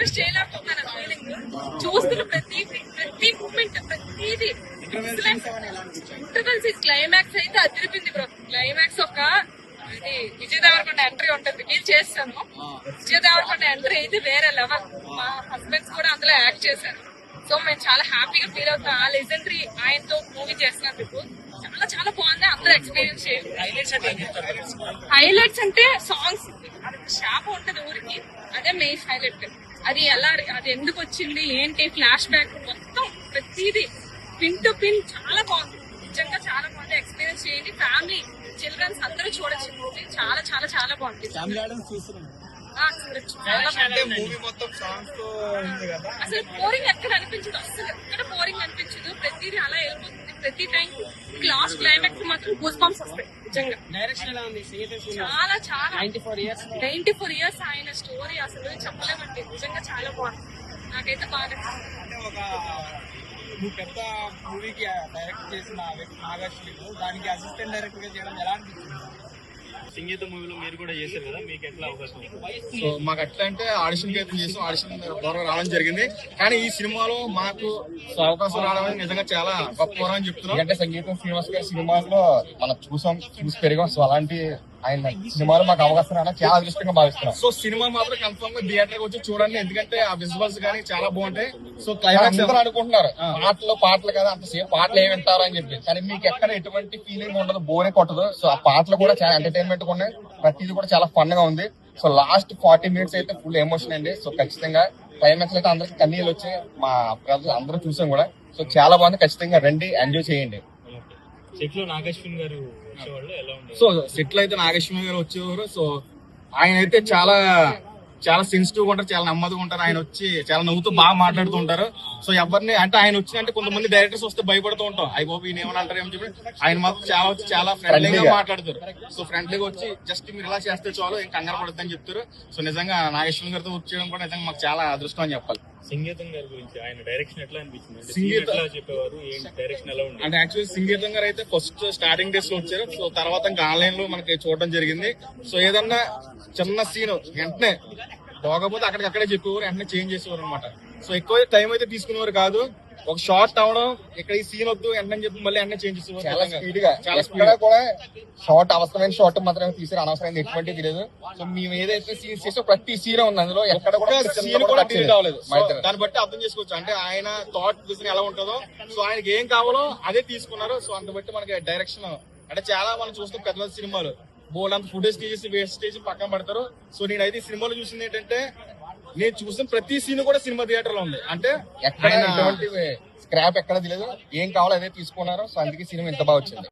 Express చేయలేకపోతున్నాను feeling. చూస్తున్న ప్రతి మూమెంట్ ప్రతిది ఇంటర్వెల్స్. క్లైమాక్స్ అయితే అదిరిపింది బ్రో. క్లైమాక్స్ ఒక ఇది విజయ్ దేవరకొండ ఎంట్రీ ఉంటుంది, రివీల్ చేస్తాను. విజయ్ దేవరకొండ ఎంట్రీ అయితే వేరే లెవెల్. మా హస్బెండ్స్ కూడా అందులో యాక్ట్ చేశారు. సో మేము చాలా హ్యాపీగా ఫీల్ అవుతాం ఆ లెజెండరీ ఆయనతో మూవీ చేసినందుకు. చాలా చాలా బాగుంది, అందరూ ఎక్స్పీరియన్స్ చేయాలి. హైలైట్స్ అంటే సాంగ్స్, అది షాప్ ఉంటది ఊరికి, అదే మెయిన్ హైలైట్. అది ఎలా, అది ఎందుకు వచ్చింది ఏంటి, ఫ్లాష్ బ్యాక్ మొత్తం ప్రతిదీ పిన్ టు పిన్ చాలా బాగుంది. నిజంగా చాలా బాగుంది, ఎక్స్పీరియన్స్ చేయండి. ఫ్యామిలీ చిల్డ్రన్స్ అందరూ చూడొచ్చు మూవీ. చాలా చాలా చాలా బాగుంది. అసలు బోరింగ్ ఎక్కడ అనిపించదు, అసలు ఎక్కడ బోరింగ్ అనిపించదు. ప్రతిదీ అలా వెళ్ళిపోతుంది. ప్రతి టైం లాస్ట్ క్లైమాక్స్ మాత్రం గూస్ బంప్స్ వస్తాయి. నిజంగా చాలా చాలా 94 years ఆయన స్టోరీ అసలు చెప్పలేమండి. నిజంగా చాలా బాగుంది, నాకైతే బాగా నువ్వు పెద్ద మూవీకి డైరెక్ట్ చేసిన నాగశ్విని, దానికి అసిస్టెంట్ డైరెక్టర్ గా చేయడం ఎలా అనిపించింది? సంగీత మూవీలో మీరు కూడా చేశారు కదా, మీకు ఎట్లా అవకాశం? సో మాకు ఎట్లా అంటే ఆడిషన్ కి అయితే చేసాం, ఆడిషన్ ద్వారా రావడం జరిగింది. కానీ ఈ సినిమాలో మాకు అవకాశం రావడం అనేది నిజంగా చాలా గొప్ప వరం అని చెప్తున్నాం. ఎందుకంటే సంగీతం శ్రీనివాస్ గారి సినిమాల్లో మనం చూసి పెరిగాం. సో అలాంటి ఆయన సినిమాలో మాకు అవకాశం రావడం చాలా అదృష్టంగా భావిస్తున్నాం. సో సినిమా మాత్రం కన్ఫర్మ్ గా థియేటర్ వచ్చి చూడండి, ఎందుకంటే ఆ విజువల్స్ కానీ చాలా బాగుంటాయి. సో క్లైమాక్స్ అందరూ అనుకుంటున్నారు పాటలు కదా, అంతసేపు పాటలు ఏమి వింటారు అని చెప్పి, కానీ మీకు ఎక్కడ ఎటువంటి ఫీలింగ్ ఉండదు, బోరే కొట్టదు. సో ఆ పాటలు కూడా చాలా ఎంటర్టైన్మెంట్ గా ఉన్నాయి, ప్రతిదీ కూడా చాలా ఫన్ గా ఉంది. సో లాస్ట్ 40 minutes అయితే ఫుల్ ఎమోషన్ అండి. సో ఖచ్చితంగా క్లైమాక్స్ అయితే అందరికి కన్నీళ్ళు వచ్చి మా ప్రజలు అందరూ చూసాం కూడా. సో చాలా బాగుంది, ఖచ్చితంగా రండి, ఎంజాయ్ చేయండి. సెట్ లో నాగశ్విన్ గారు వచ్చేవాళ్ళు ఎలా ఉండేది? సో సెటిల్ అయితే నాగేశ్వరి గారు వచ్చేవారు. సో ఆయన అయితే చాలా చాలా సెన్సిటివ్ గా ఉంటారు, చాలా నెమ్మదిగా ఉంటారు. ఆయన వచ్చి చాలా నవ్వుతూ బాగా మాట్లాడుతూ ఉంటారు. సో ఎవరిని అంటే ఆయన వచ్చినంటే కొంతమంది డైరెక్టర్స్ వస్తే భయపడుతూ ఉంటాం, అయిపోయి ఈయన ఏమని అంటారు ఏమని చెప్పి. ఆయన మాత్రం చాలా ఫ్రెండ్లీగా మాట్లాడతారు. సో ఫ్రెండ్లీగా వచ్చి జస్ట్ మీరు ఇలా చేస్తే చాలు, ఏం కంగారు పడద్దని చెప్తారు. సో నిజంగా నాగేశ్వరి గారితో వచ్చేయడం కూడా నిజంగా మాకు చాలా అదృష్టం అని చెప్పాలి. సంగీతం గారి గురించి ఆయన డైరెక్షన్ ఎట్లా అనిపించింది? సంగీతం ఎట్లా చెప్పేవారు, డైరెక్షన్ ఎలా ఉంది? అంటే యాక్చువల్లీ సంగీతం గారు అయితే ఫస్ట్ స్టార్టింగ్ డేస్ లో వచ్చారు. సో తర్వాత ఇంకా ఆన్లైన్ లో మనకి చూడడం జరిగింది. సో ఏదన్నా చిన్న సీన్ వెంటనే బాగోపోతే అక్కడికక్కడే చెప్పేవారు, వెంటనే చేంజ్ చేసేవారు అనమాట. సో ఎక్కువ టైం అయితే తీసుకునేవారు కాదు. ఒక షార్ట్ అవడం, ఇక్కడ ఈ సీన్ వద్దు వెంటనే చెప్పి మళ్ళీ వెంటనే చేంజ్ చేసేవారు. చాలా స్పీడ్ గా, చాలా స్పీడ్ గా కూడా షార్ట్, అవసరమైన షార్ట్ మాత్రమే తీసారు, అనవసరమైన ఎటువంటి తెలియదు. సో మేము ఏదైతే సీన్స్ చేసో ప్రతి సీన్ ఉంది అందులో, ఎక్కడ కూడా సీన్ కూడా డిలీట్ అవ్వలేదు. దాన్ని బట్టి అర్థం చేసుకోవచ్చు, అంటే ఆయన థాట్ విజన్ ఎలా ఉంటుందో. సో ఆయనకి ఏం కావాలో అదే తీసుకున్నారు. సో అంత బట్టి మనకి డైరెక్షన్ అంటే చాలా మనం చూస్తాం పెద్ద పెద్ద సినిమాలు బోల్డ్ అంత ఫుటేజ్ తీసేసి వేస్టేజ్ పక్కన పడతారు. సో నేనైతే ఈ సినిమాలో చూసింది ఏంటంటే, నేను చూసిన ప్రతి సీన్ కూడా సినిమా థియేటర్ లో ఉంది. అంటే ఎక్కడ ఎటువంటి స్క్రాప్ ఎక్కడ తెలియదు, ఏం కావాలో అదే తీసుకున్నారు. సో అందుకే సినిమా ఇంత బాగా వచ్చింది.